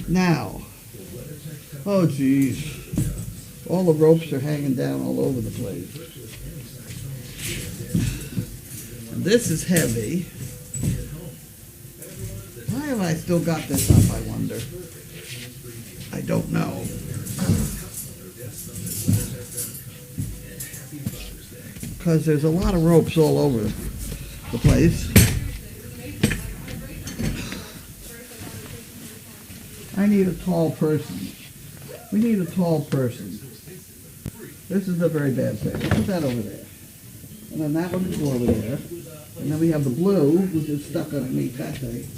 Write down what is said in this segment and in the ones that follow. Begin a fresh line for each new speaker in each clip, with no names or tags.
Now, oh geez, all the ropes are hanging down all over the place. And this is heavy. Why have I still got this up, I wonder? I don't know. Because there's a lot of ropes all over the place. I need a tall person. We need a tall person. This is a very bad thing. Put that over there. And then that one can go over there. And then we have the blue, which is stuck underneath that thing.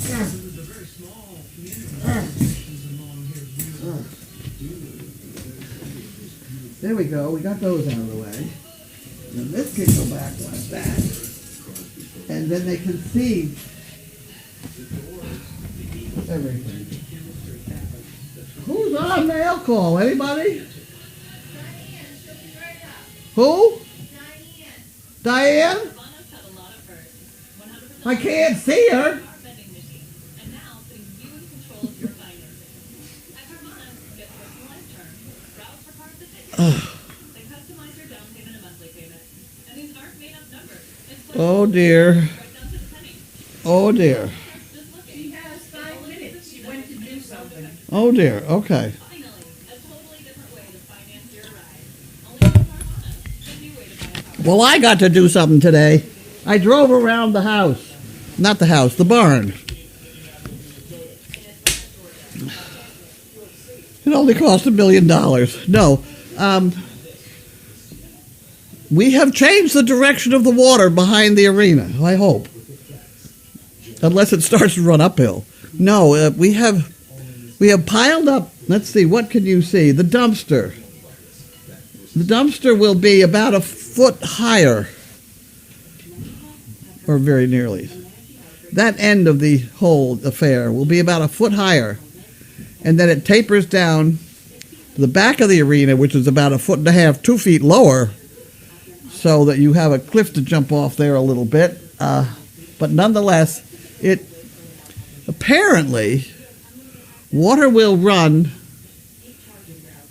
There we go. We got those out of the way. And this can go back like that. And then they can see everything. Who's on mail call? Anybody? Who? Diane? I can't see her. Oh dear. Oh dear.
She has 5 minutes. She went to do something.
Oh dear. Okay. Well, I got to do something today. I drove around the house. Not the house, the barn. It only cost $1 million. No. We have changed the direction of the water behind the arena, I hope. Unless it starts to run uphill. No, we have piled up, let's see, what can you see? The dumpster. The dumpster will be about a foot higher, or very nearly. That end of the whole affair will be about a foot higher, and then it tapers down to the back of the arena, which is about 1.5 feet, 2 feet lower, so that you have a cliff to jump off there a little bit. But nonetheless, it apparently water will run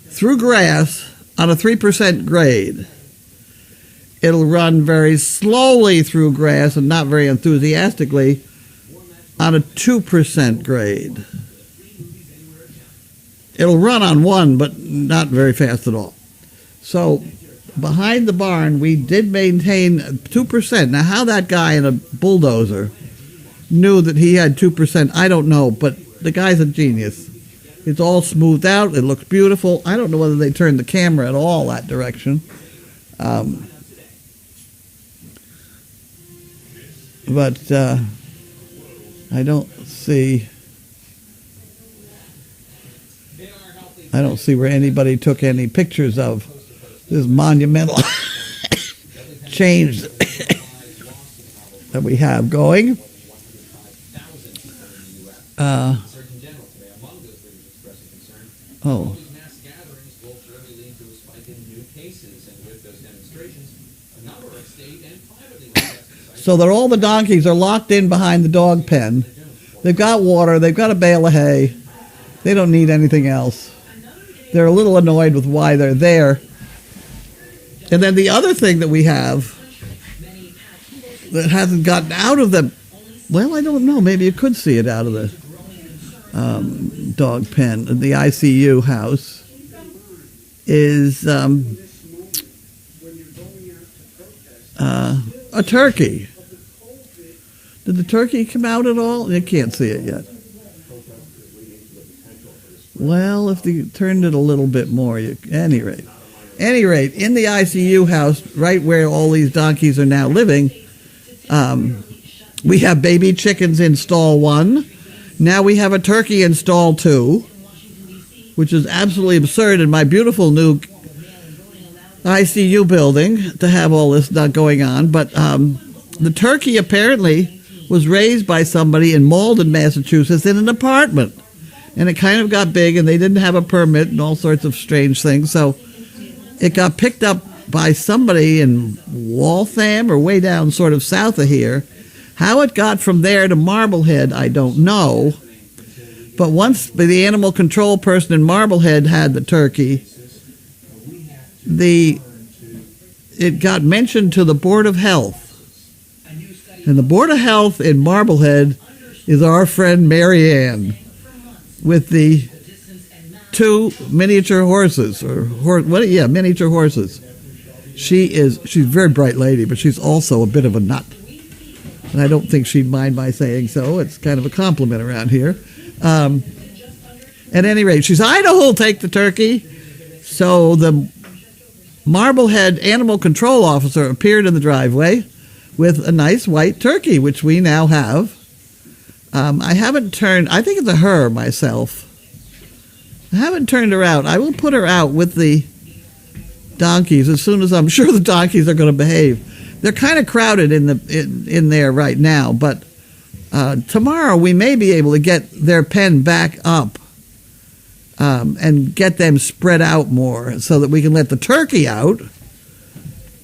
through grass on a 3% grade. It'll run very slowly through grass and not very enthusiastically on a 2% grade. It'll run on 1, but not very fast at all. So behind the barn, we did maintain 2%. Now, how that guy in a bulldozer knew that he had 2%, I don't know, but the guy's a genius. It's all smoothed out. It looks beautiful. I don't know whether they turned the camera at all that direction. But I don't see where anybody took any pictures of this monumental change that we have going. So that all the donkeys are locked in behind the dog pen. They've got water. They've got a bale of hay. They don't need anything else. They're a little annoyed with why they're there. And then the other thing that we have that hasn't gotten out of the, well, I don't know. Maybe you could see it out of the dog pen, the ICU house, is a turkey. Did the turkey come out at all? You can't see it yet. Well, if you turned it a little bit more, any rate, in the ICU house, right where all these donkeys are now living, we have baby chickens in stall 1. Now we have a turkey in stall 2, which is absolutely absurd in my beautiful new ICU building to have all this not going on. But the turkey apparently was raised by somebody in Malden, Massachusetts, in an apartment. And it kind of got big, and they didn't have a permit and all sorts of strange things. So it got picked up by somebody in Waltham or way down sort of south of here. How it got from there to Marblehead, I don't know. But once the animal control person in Marblehead had the turkey, it got mentioned to the Board of Health. And the Board of Health in Marblehead is our friend Mary Ann with the 2 miniature horses, miniature horses. She's a very bright lady, but she's also a bit of a nut. And I don't think she'd mind my saying so. It's kind of a compliment around here. At any rate, she said, Idaho will take the turkey. So the Marblehead animal control officer appeared in the driveway with a nice white turkey, which we now have. I think it's a her myself. I haven't turned her out. I will put her out with the donkeys as soon as I'm sure the donkeys are going to behave. They're kind of crowded in there right now, but tomorrow we may be able to get their pen back up and get them spread out more so that we can let the turkey out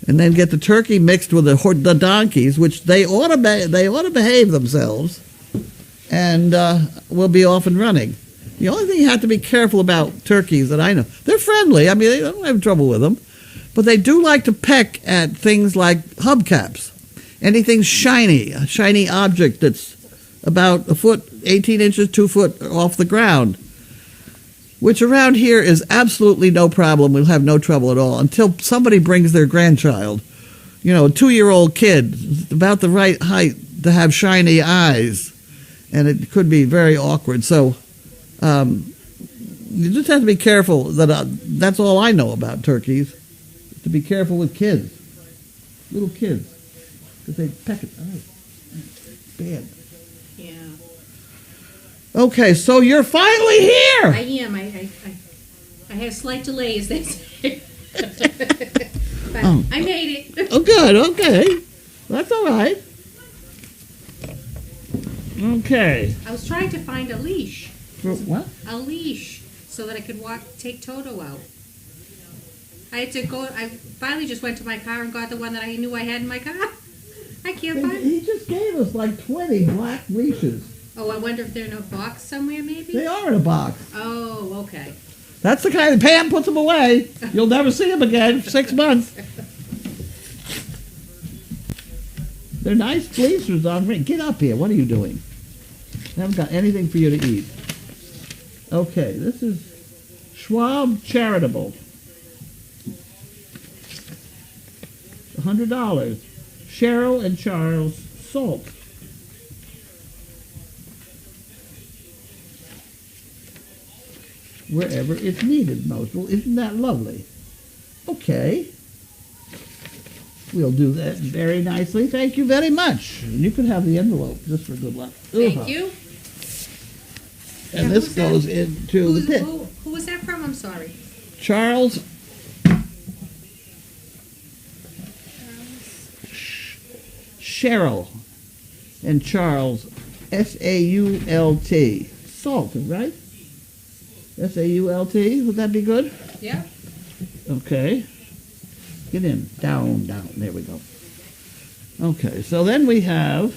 and then get the turkey mixed with the donkeys, which they ought to behave themselves, and we'll be off and running. The only thing you have to be careful about turkeys that I know, they're friendly. I mean, I don't have trouble with them, but they do like to peck at things like hubcaps, anything shiny, a shiny object that's about a foot, 18 inches, 2 foot off the ground, which around here is absolutely no problem. We'll have no trouble at all until somebody brings their grandchild. You know, a 2-year-old kid, about the right height to have shiny eyes, and it could be very awkward. So you just have to be careful. That's all I know about turkeys, to be careful with kids, little kids, because they peck at. Bad.
Yeah.
Okay, so you're finally here.
I am. I had a slight delay, as they say. But I made it.
Oh, good. Okay. That's all right. Okay.
I was trying to find a leash.
For what?
A leash, so that I could take Toto out. I had to go. I finally just went to my car and got the one that I knew I had in my car. I can't find it.
He just gave us like 20 black leashes.
Oh, I wonder if they're in a box somewhere, maybe?
They are in a box.
Oh, okay.
That's the kind of Pam puts them away. You'll never see them again for 6 months. They're nice fleecers on ring. Get up here. What are you doing? I haven't got anything for you to eat. Okay, this is Schwab Charitable. $100. Cheryl and Charles Salt. Wherever it's needed most. Well, isn't that lovely? Okay. We'll do that very nicely. Thank you very much. And you can have the envelope just for good luck.
Thank you.
And this goes into the pit.
Who was that from? I'm sorry.
Charles Cheryl and Charles S-A-U-L-T. Salt, right? S-A-U-L-T. Would that be good?
Yeah.
Okay. Get in. Down, down. There we go. Okay, so then we have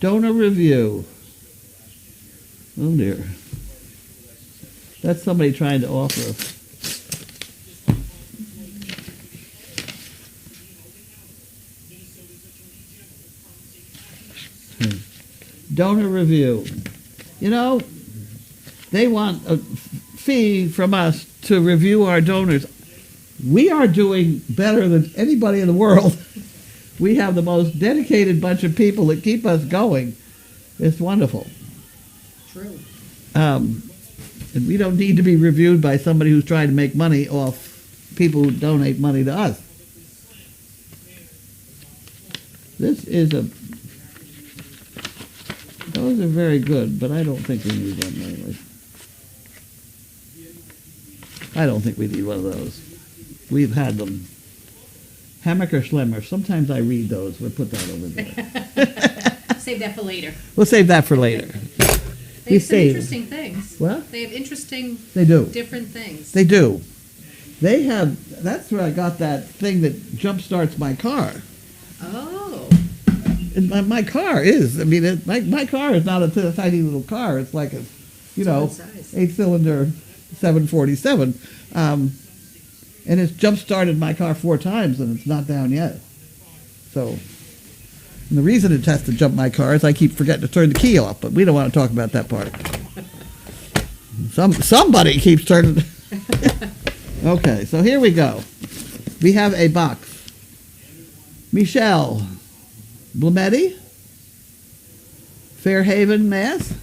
donor review. Oh, dear. That's somebody trying to offer. Donor review. You know, they want a fee from us to review our donors. We are doing better than anybody in the world. We have the most dedicated bunch of people that keep us going. It's wonderful.
True.
And we don't need to be reviewed by somebody who's trying to make money off people who donate money to us. This is those are very good, but I don't think we need one anyway. I don't think we need one of those. We've had them. Hammaker Schlemmer. Sometimes I read those. We'll put that over there.
Save that for later.
We'll save that for later.
They have some interesting things.
What?
They have interesting,
they do.
different things.
They do. They have, that's where I got that thing that jump starts my car.
Oh.
And my car is, I mean, my car is not a tiny little car. It's like a you
It's a
know,
good size.
8-cylinder 747. And it's jump-started my car 4 times, and it's not down yet. So, and the reason it has to jump my car is I keep forgetting to turn the key off, but we don't want to talk about that part. Somebody keeps turning. Okay, so here we go. We have a box. Michelle Blumetti, Fairhaven, Mass.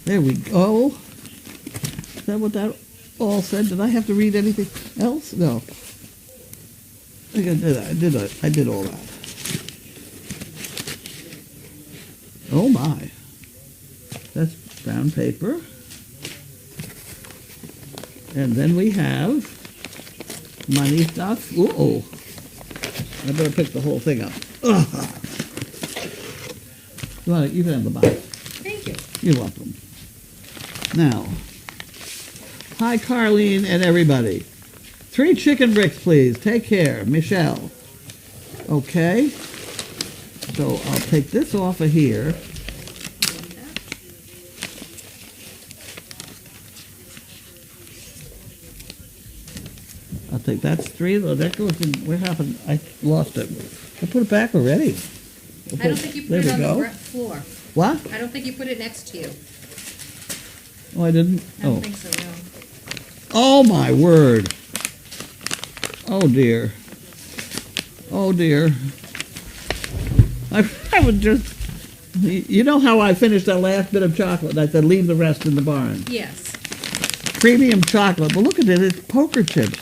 There we go. Is that what that all said? Did I have to read anything else? No. I think I did all that. Oh my. That's brown paper. And then we have money stuff. Uh-oh. I better pick the whole thing up. Ugh. Well, you can have the box.
Thank you.
You're welcome. Now, hi Carlene and everybody. 3 chicken bricks, please. Take care. Michelle. Okay. So I'll take this off of here. I'll take that's 3. That goes in. Where happened? I lost it. I put it back already.
I don't think you put
There
it
we
on
go.
the floor.
What?
I don't think you put it next to you.
Oh, I didn't?
I don't
Oh.
think so, no.
Oh, my word. Oh, dear. Oh, dear. I would just... You know how I finished that last bit of chocolate? I said, leave the rest in the barn.
Yes.
Premium chocolate. But look at it. It's poker chips.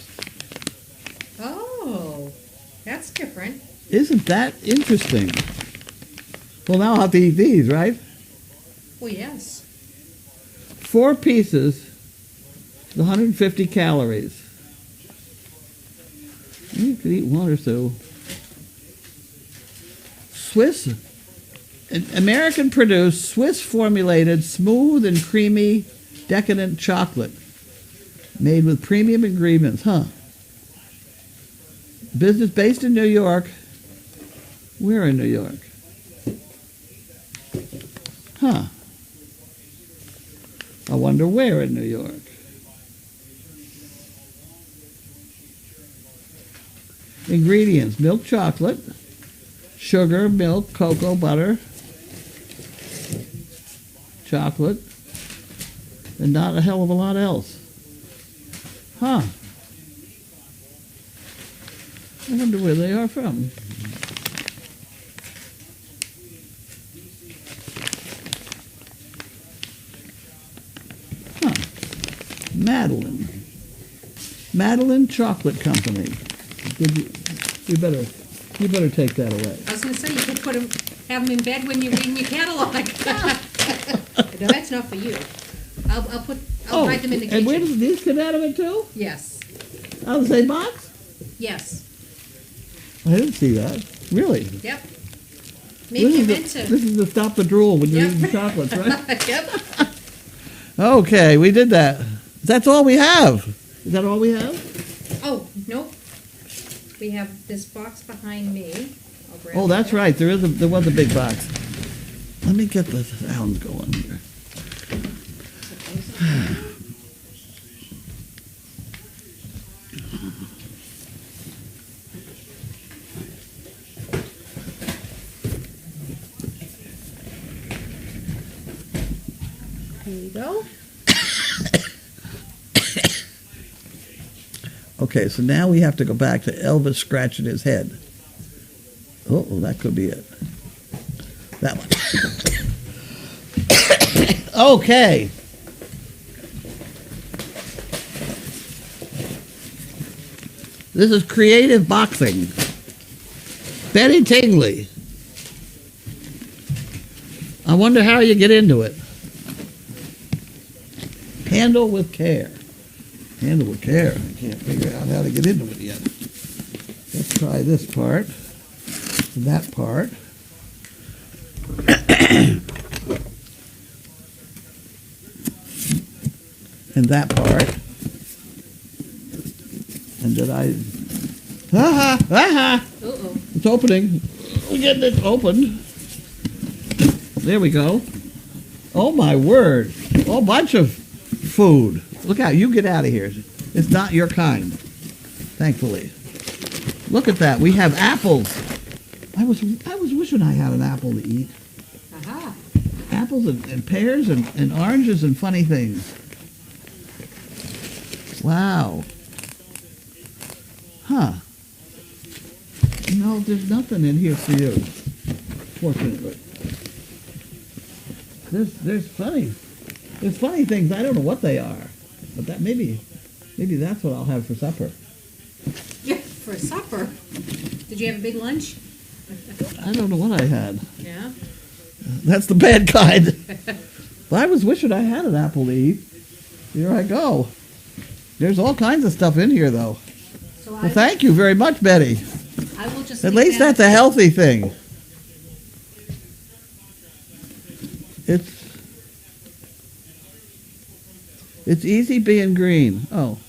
Oh, that's different.
Isn't that interesting? Well, now I'll have to eat these, right?
Well, yes.
4 pieces, 150 calories. You could eat 1 or 2. Swiss, American-produced, Swiss-formulated, smooth and creamy, decadent chocolate, made with premium ingredients. Huh? Business based in New York. Where in New York? Huh. I wonder where in New York. Ingredients: milk chocolate, sugar, milk, cocoa, butter, chocolate, and not a hell of a lot else. Huh. I wonder where they are from. Madeline Chocolate Company. You better take that away.
I was going to say, you could have them in bed when you're reading your catalog. No, that's not for you. I'll hide them in the kitchen.
And where does these come out of it too?
Yes.
Out of the same box?
Yes.
I didn't see that. Really?
Yep. Maybe you meant to.
This is the stop the drool when you're
Yep.
eating chocolates, right?
Yep.
Okay, we did that. That's all we have. Is that all we have?
Oh, nope. We have this box behind me. I'll grab
Oh, that's
that.
right. There was a big box. Let me get the sounds going here.
Here you go.
Okay, so now we have to go back to Elvis scratching his head. Oh, that could be it. That one. Okay. This is creative boxing. Betty Tingley. I wonder how you get into it. Handle with care. Handle with care. I can't figure out how to get into it yet. Let's try this part. And that part. in that part. And did I...
Uh-oh.
It's opening. We're getting it open. There we go. Oh, my word. A whole bunch of food. Look out. You get out of here. It's not your kind, thankfully. Look at that. We have apples. I was wishing I had an apple to eat.
Aha.
Apples and pears and oranges and funny things. Wow. Huh. No, there's nothing in here for you, fortunately. There's funny things. I don't know what they are, but that maybe that's what I'll have for supper.
Yeah, for supper. Did you have a big lunch?
I don't know what I had.
Yeah.
That's the bad kind. But I was wishing I had an apple to eat. Here I go. There's all kinds of stuff in here, though.
So
Well, thank you very much, Betty.
I will just
At
leave
least
that.
that's a healthy thing. It's easy being green. Oh.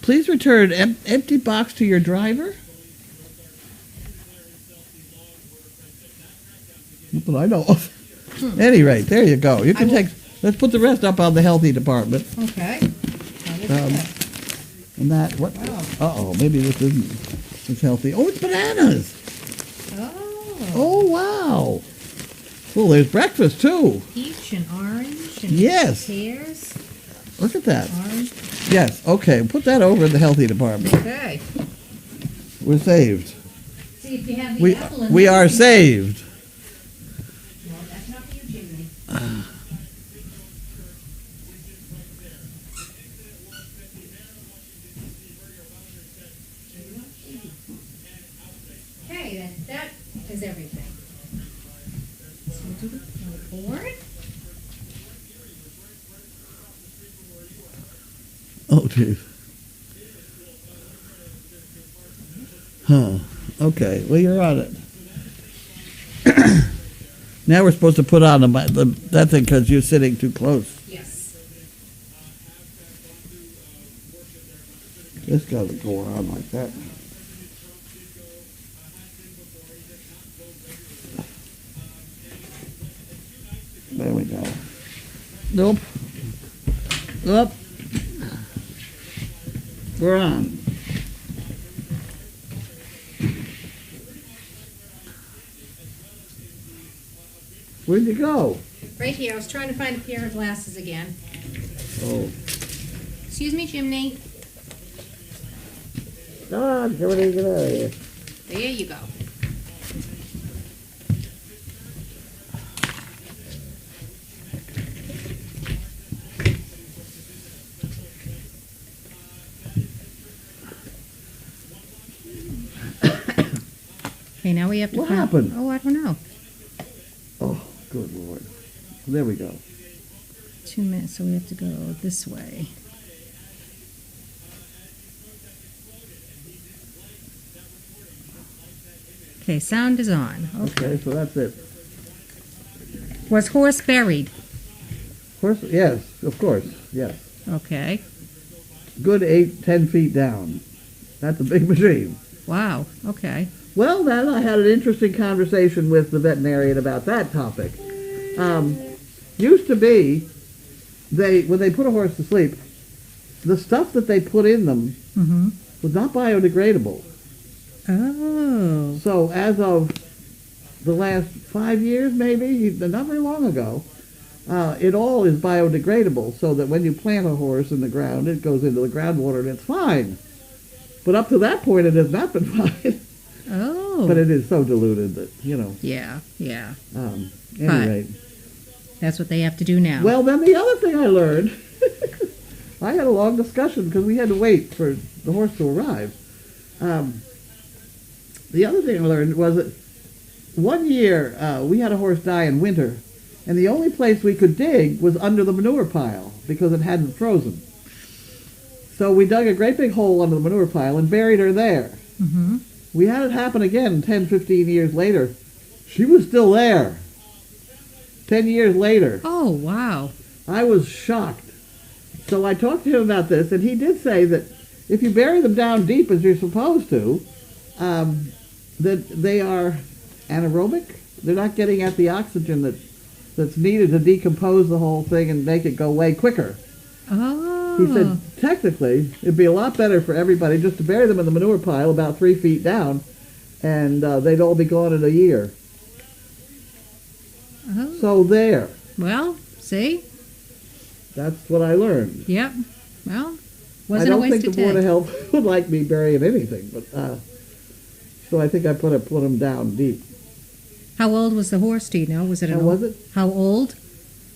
Please return empty box to your driver. Not that I know of. Any rate, there you go. You can take. Let's put the rest up on the healthy department.
Okay. I will do that.
And that what? Uh-oh, maybe this isn't as healthy. Oh, it's bananas.
Oh.
Oh, wow. Well, there's breakfast too.
Peach and orange and
Yes.
pears.
Look at that.
Orange.
Yes. Okay. Put that over in the healthy department.
Okay.
We're saved.
See if you have the apple in
We
there.
are saved.
No, that's not for you, Jimmy. Okay, then that is everything. So we'll do the board.
Oh, geez. Huh. Okay. Well, you're on it. Now we're supposed to put on that thing because you're sitting too close.
Yes.
This got to go on like that. There we go. Nope. Up. We're on. Where'd you go?
Right here. I was trying to find a pair of glasses again.
Oh.
Excuse me, Jimmy.
Come on, somebody get out of here.
There you go. Okay, now we have to
What
find-
happened?
Oh, I don't know.
Oh, good Lord. There we go.
2 minutes, so we have to go this way. Okay, sound is on.
Okay, so that's it.
Was horse buried?
Horse, yes, of course, yes.
Okay.
Good 8-10 feet down. That's a big machine.
Wow. Okay.
Well, then I had an interesting conversation with the veterinarian about that topic. Used to be, when they put a horse to sleep, the stuff that they put in them
Mm-hmm.
was not biodegradable.
Oh.
So as of the last 5 years, maybe, not very long ago, it all is biodegradable, so that when you plant a horse in the ground, it goes into the groundwater and it's fine. But up to that point, it has not been fine.
Oh.
But it is so diluted that,
Yeah. Yeah.
Anyway.
That's what they have to do now.
Well, then the other thing I learned, I had a long discussion because we had to wait for the horse to arrive. The other thing I learned was that one year we had a horse die in winter, and the only place we could dig was under the manure pile because it hadn't frozen. So we dug a great big hole under the manure pile and buried her there.
Mm-hmm.
We had it happen again 10, 15 years later. She was still there. 10 years later.
Oh, wow.
I was shocked. So I talked to him about this, and he did say that if you bury them down deep as you're supposed to, that they are anaerobic. They're not getting at the oxygen that's needed to decompose the whole thing and make it go way quicker.
Oh.
He said, technically, it'd be a lot better for everybody just to bury them in the manure pile about 3 feet down, and they'd all be gone in a year.
Oh.
So there.
Well, see?
That's what I learned.
Yep. Well,
I
wasn't a
don't
waste
think
of
the Board of
time.
Health would like me burying anything, but so I think I put them down deep.
How old was the horse, do you know? Was it
How was it?
How old?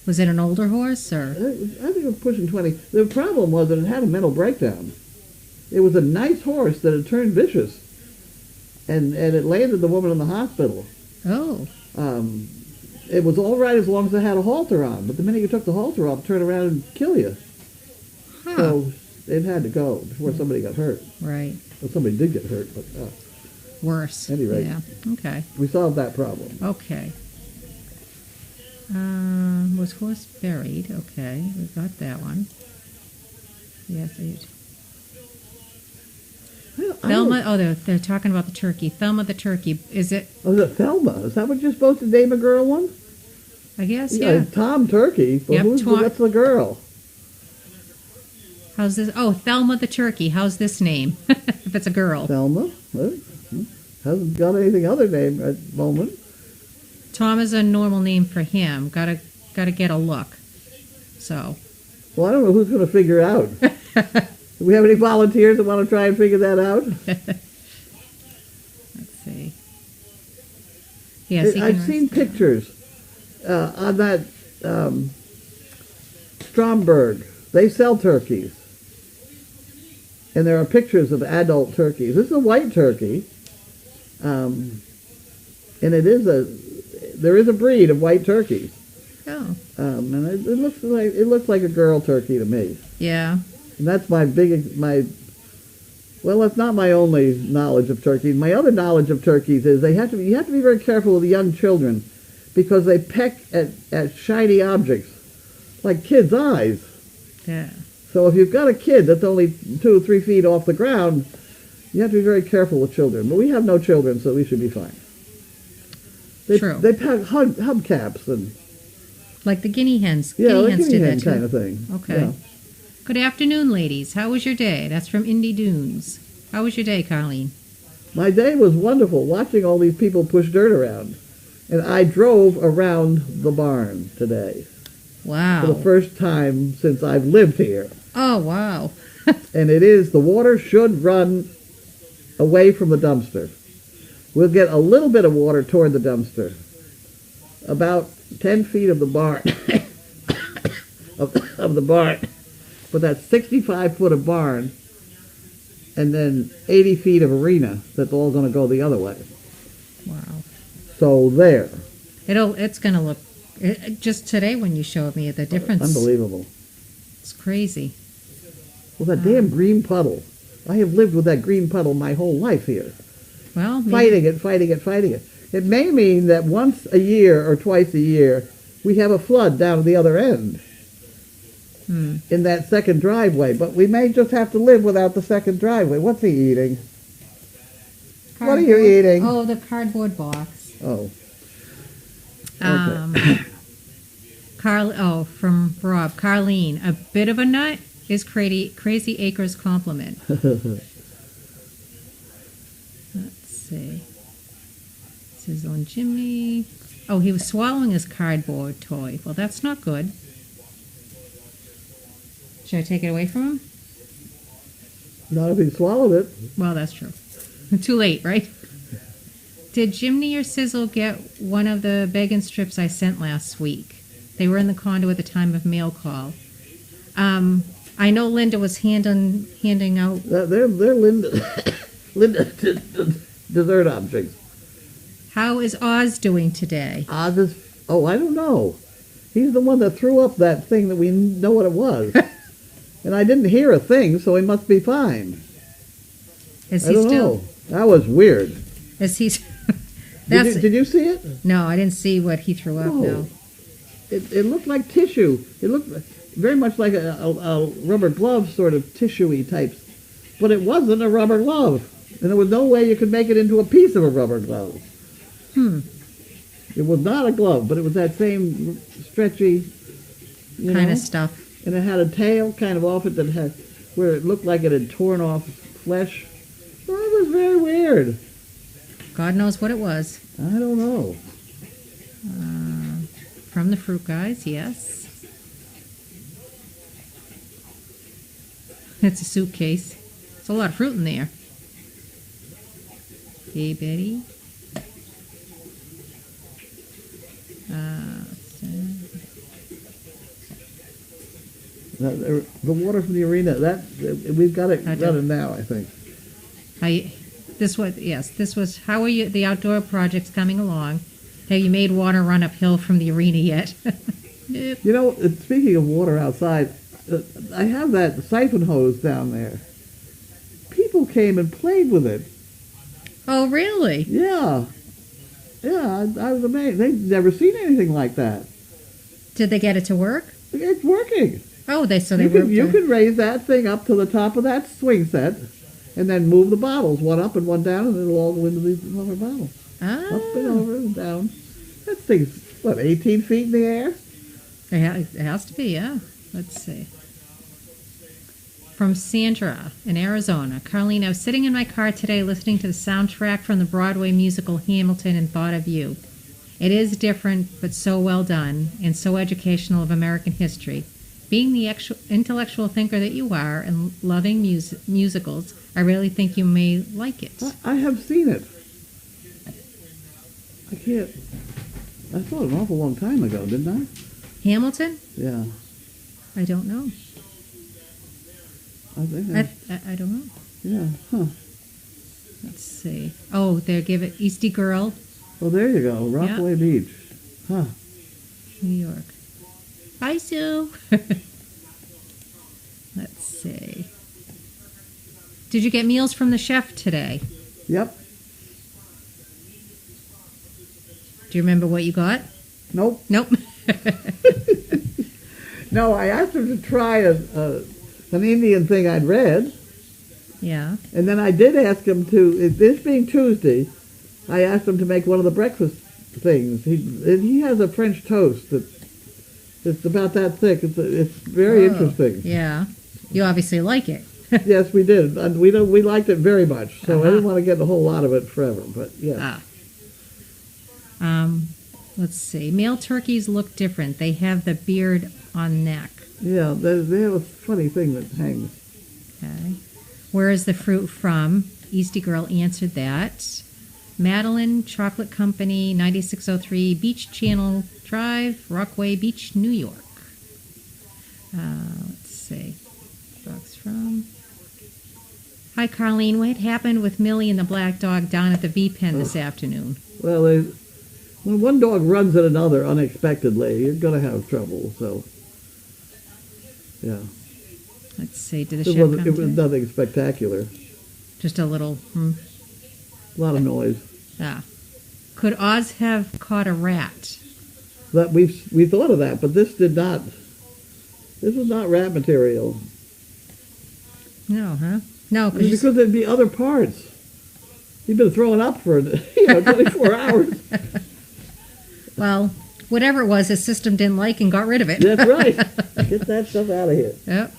Was it an older horse, or?
I think it was pushing 20. The problem was that it had a mental breakdown. It was a nice horse that had turned vicious, and it landed the woman in the hospital.
Oh.
It was all right as long as it had a halter on, but the minute you took the halter off, it turned around and kill you.
Huh.
So it had to go before somebody got hurt.
Right.
Well, somebody did get hurt, but
Worse.
At any rate.
Yeah. Okay.
we solved that problem.
Okay. Was horse buried? Okay, we got that one. Yes, Thelma. Oh, they're talking about the turkey. Thelma the turkey. Is it?
Oh, is it Thelma? Is that what you're supposed to name a girl one?
I guess. Yeah.
Tom Turkey. Well,
Yep,
what's the girl?
How's this? Oh, Thelma the turkey. How's this name? If it's a girl.
Thelma? Well, hasn't got anything other name at the moment.
Tom is a normal name for him. Gotta get a look. So.
Well, I don't know who's going to figure out. Do we have any volunteers that want to try and figure that out?
Let's see. Yes,
I've seen pictures on that Stromberg. They sell turkeys. And there are pictures of adult turkeys. This is a white turkey. And there is a breed of white turkeys.
Oh.
And it looks like a girl turkey to me.
Yeah.
And that's well, that's not my only knowledge of turkeys. My other knowledge of turkeys is you have to be very careful with the young children because they peck at shiny objects, like kids' eyes.
Yeah.
So if you've got a kid that's only 2 or 3 feet off the ground, you have to be very careful with children. But we have no children, so we should be fine.
True.
They pack hubcaps and
like the guinea hens.
yeah,
Guinea
like
hens
guinea
do
hen
that too.
kind of thing.
Okay.
Yeah.
Good afternoon, ladies. How was your day? That's from Indy Dunes. How was your day, Carlene?
My day was wonderful, watching all these people push dirt around. And I drove around the barn today
Wow.
for the first time since I've lived here.
Oh, wow.
And the water should run away from the dumpster. We'll get a little bit of water toward the dumpster. About 10 feet of the barn, of the barn. But that's 65 foot of barn, and then 80 feet of arena that's all going to go the other way.
Wow.
So there.
It's going to look, just today when you showed me the difference.
Unbelievable.
It's crazy.
Well, that damn green puddle. I have lived with that green puddle my whole life here.
Well, maybe.
Fighting it. It may mean that once a year or twice a year, we have a flood down at the other end. In that second driveway, but we may just have to live without the second driveway. What's he eating? What are you eating?
Oh, the cardboard box.
Oh. Okay.
From Rob. Carlene, a bit of a nut is Crazy Acres compliment. Let's see. Sizzle and Jimmy. Oh, he was swallowing his cardboard toy. Well, that's not good. Should I take it away from him?
Not if he swallowed it.
Well, that's true. Too late, right? Did Jimmy or Sizzle get one of the bacon strips I sent last week? They were in the condo at the time of mail call. I know Linda was handing out...
They're Linda dessert objects.
How is Oz doing today?
Oz is... Oh, I don't know. He's the one that threw up that thing that we know what it was. And I didn't hear a thing, so he must be fine.
Is
I
he
don't
still...
know. That was weird.
Is he...
Did you see it?
No, I didn't see what he threw up,
Oh.
no.
it looked like tissue. It looked very much like a rubber glove, sort of tissue-y types. But it wasn't a rubber glove. And there was no way you could make it into a piece of a rubber glove. It was not a glove, but it was that same stretchy,
kind of stuff.
And it had a tail kind of off it that had, where it looked like it had torn off flesh. Well, it was very weird.
God knows what it was.
I don't know.
From the fruit guys, yes. It's a suitcase. It's a lot of fruit in there. Hey, Betty.
The water from the arena, we've got it running now, I think.
This was, how are you, the outdoor projects coming along? Have you made water run uphill from the arena yet?
You know, speaking of water outside, I have that siphon hose down there. People came and played with it.
Oh, really?
Yeah. Yeah, I was amazed. They'd never seen anything like that.
Did they get it to work?
It's working.
Oh,
You could raise that thing up to the top of that swing set and then move the bottles, one up and one down, and it'll all go into these rubber bottles.
Ah.
Up and over and down. That thing's, 18 feet in the air?
It has to be, yeah. Let's see. From Sandra in Arizona. Carlene, I was sitting in my car today listening to the soundtrack from the Broadway musical Hamilton and thought of you. It is different, but so well done and so educational of American history. Being the intellectual thinker that you are and loving musicals, I really think you may like it.
I have seen it. I saw it an awful long time ago, didn't I?
Hamilton?
Yeah.
I don't know.
I think
I don't know.
Yeah, huh.
Let's see. Oh, they give it Eastie Girl.
Oh, there you go. Rockaway Beach. Huh.
New York. Bye, Sue. Let's see. Did you get meals from the chef today?
Yep.
Do you remember what you got?
Nope.
Nope.
No, I asked him to try an Indian thing I'd read.
Yeah.
And then I did ask him to, this being Tuesday, I asked him to make one of the breakfast things. He has a French toast it's about that thick. It's very interesting.
Yeah. You obviously like it.
Yes, we did. And we liked it very much. So I didn't want to get a whole lot of it forever, but yeah.
Let's see. Male turkeys look different. They have the beard on neck.
Yeah, they have a funny thing that hangs.
Okay. Where is the fruit from? Eastie Girl answered that. Madeline Chocolate Company, 9603 Beach Channel Drive, Rockaway Beach, New York. Let's see. Box from. Hi, Carlene. What happened with Millie and the black dog down at the V pen this afternoon?
Well, when one dog runs at another unexpectedly, you're going to have trouble. So, yeah.
Let's see. Did the chef come
It was nothing spectacular.
Just a little.
A lot of noise.
Could Oz have caught a rat?
That we thought of that, but this did not. This was not rat material.
No, huh? No,
because there'd be other parts. He'd been throwing up for 24 hours.
Well, whatever it was, his system didn't like and got rid of it.
That's right. Get that stuff out of here.
Yep.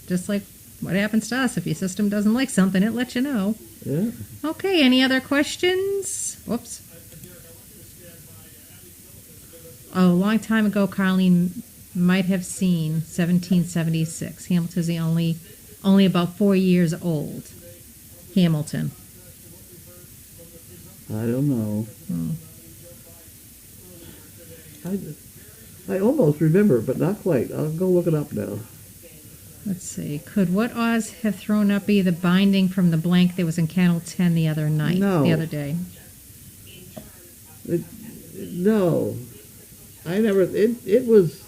Just like what happens to us. If your system doesn't like something, it lets you know.
Yeah.
Okay, any other questions? Whoops. Oh, a long time ago, Carlene might have seen 1776. Hamilton's the only about 4 years old. Hamilton.
I don't know. I almost remember, but not quite. I'll go look it up now.
Let's see. Could what Oz have thrown up be the binding from the blank that was in Candle 10 the other night?
No.
The other day?
No. I never... It was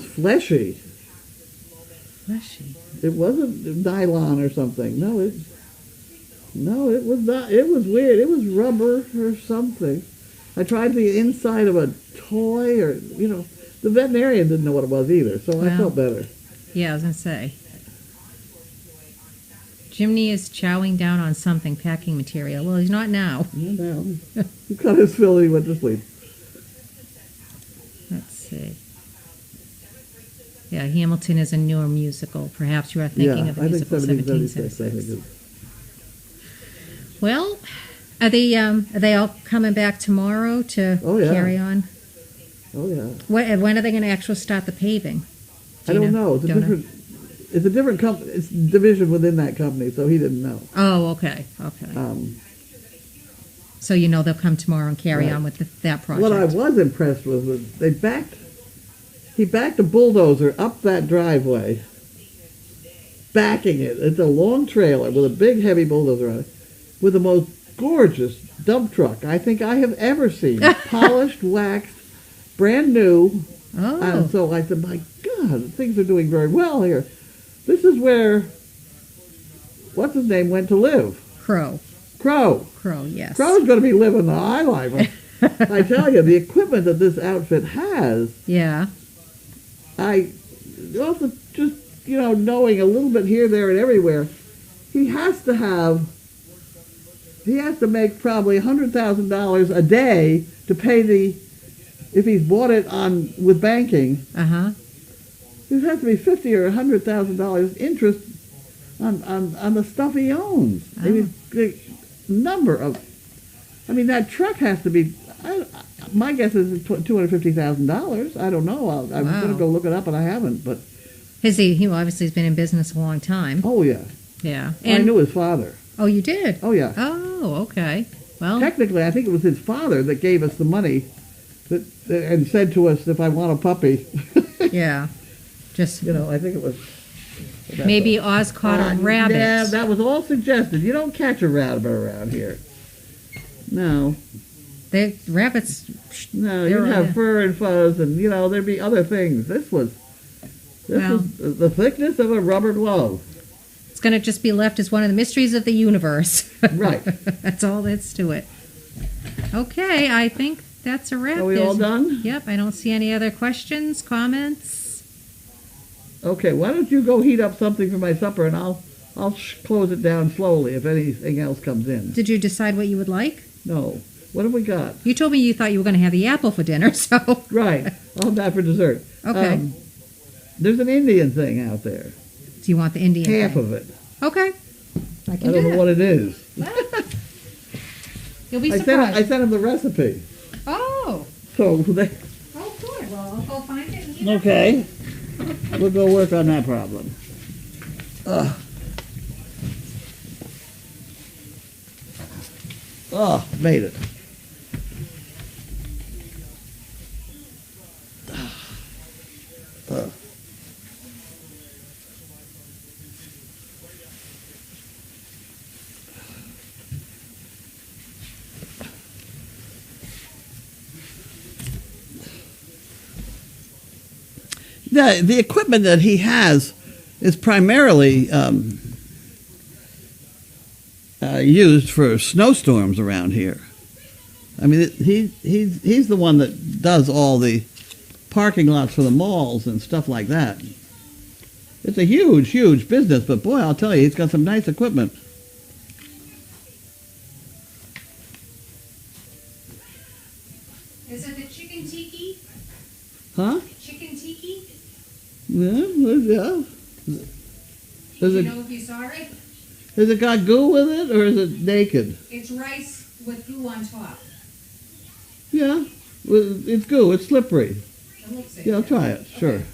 fleshy.
Fleshy?
It wasn't nylon or something. No, it was not. It was weird. It was rubber or something. I tried the inside of a toy or, the veterinarian didn't know what it was either, so I
Well.
felt better.
Yeah, I was going to say. Jimmy is chowing down on something, packing material. Well, he's not now.
No. He cut his fill and he went to sleep.
Let's see. Yeah, Hamilton is a newer musical. Perhaps you are thinking of the musical
1776, I think
1776. Well, are they all coming back tomorrow to carry on?
Oh, yeah.
When are they going to actually start the paving?
I don't know. It's a different company. It's division within that company, so he didn't know.
Oh, okay. So they'll come tomorrow and carry on with that project.
What I was impressed with was he backed a bulldozer up that driveway, backing it. It's a long trailer with a big heavy bulldozer on it, with the most gorgeous dump truck I think I have ever seen. Polished, waxed, brand new.
Oh.
And so I said, my God, things are doing very well here. This is where, what's his name, went to live?
Crow, yes.
Crow's going to be living the high life. I tell you, the equipment that this outfit has.
Yeah.
I also just, knowing a little bit here, there, and everywhere, he has to make probably $100,000 a day to pay if he's bought it with banking.
Uh-huh.
There has to be $50,000 or $100,000 interest on the stuff he owns.
Oh.
I mean, the number of, that truck has to be, my guess is $250,000. I don't know. I'm going to go look it up, and I haven't. But
he obviously has been in business a long time.
Oh, yeah.
Yeah.
I knew his father.
Oh, you did?
Oh, yeah.
Oh, okay. Well,
technically, I think it was his father that gave us the money and said to us, if I want a puppy.
Yeah. Just
I think it was.
Maybe Oz caught a rabbit.
Yeah, that was all suggested. You don't catch a rabbit around here. No.
Rabbits.
No, you'd have fur and fuzz, and there'd be other things. This was the thickness of a rubber glove.
It's going to just be left as one of the mysteries of the universe.
Right.
That's all that's to it. Okay, I think that's a wrap.
Are we all done?
Yep. I don't see any other questions, comments.
Okay, why don't you go heat up something for my supper, and I'll close it down slowly if anything else comes in.
Did you decide what you would like?
No. What have we got?
You told me you thought you were going to have the apple for dinner, so.
Right. I'll have that for dessert.
Okay.
There's an Indian thing out there.
Do you want the Indian
Half
thing?
of it.
Okay. I
don't know what it is.
Well, you'll be surprised.
I sent him the recipe.
Oh.
So they.
Oh, good. Well, I'll go find it and heat it up.
Okay. We'll go work on that problem. Made it. The equipment that he has is primarily used for snowstorms around here. I mean, he's the one that does all the parking lots for the malls and stuff like that. It's a huge, huge business, but boy, I'll tell you, he's got some nice equipment.
Is it the chicken tiki?
Huh?
Chicken tiki?
Yeah.
Do you know if you saw it?
Has it got goo with it, or is it naked?
It's rice with goo on top.
Yeah, it's goo. It's slippery.
It looks it.
Yeah, I'll try it. Sure.
Okay.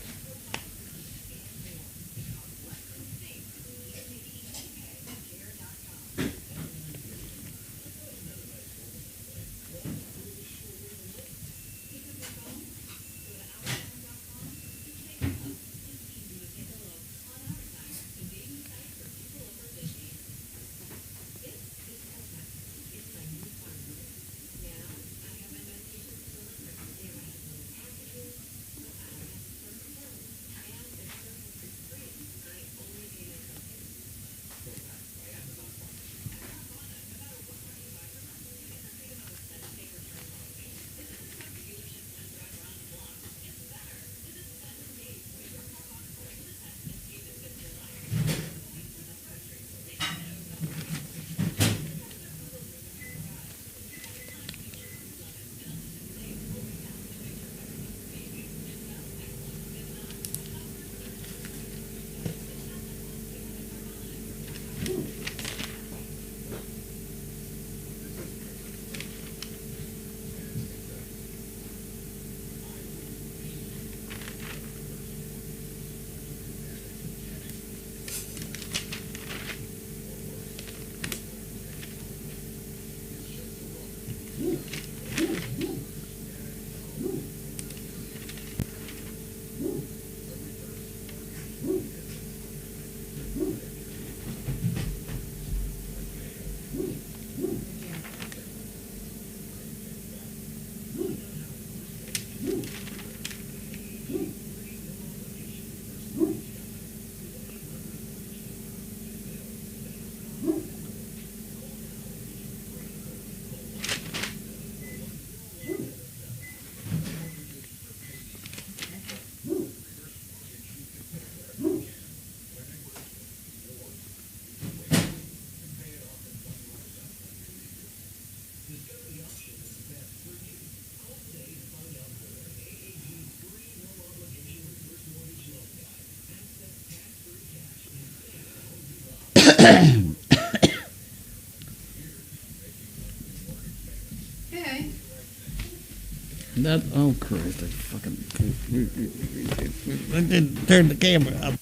Okay.
That, oh Christ, I fucking I didn't turn the camera up.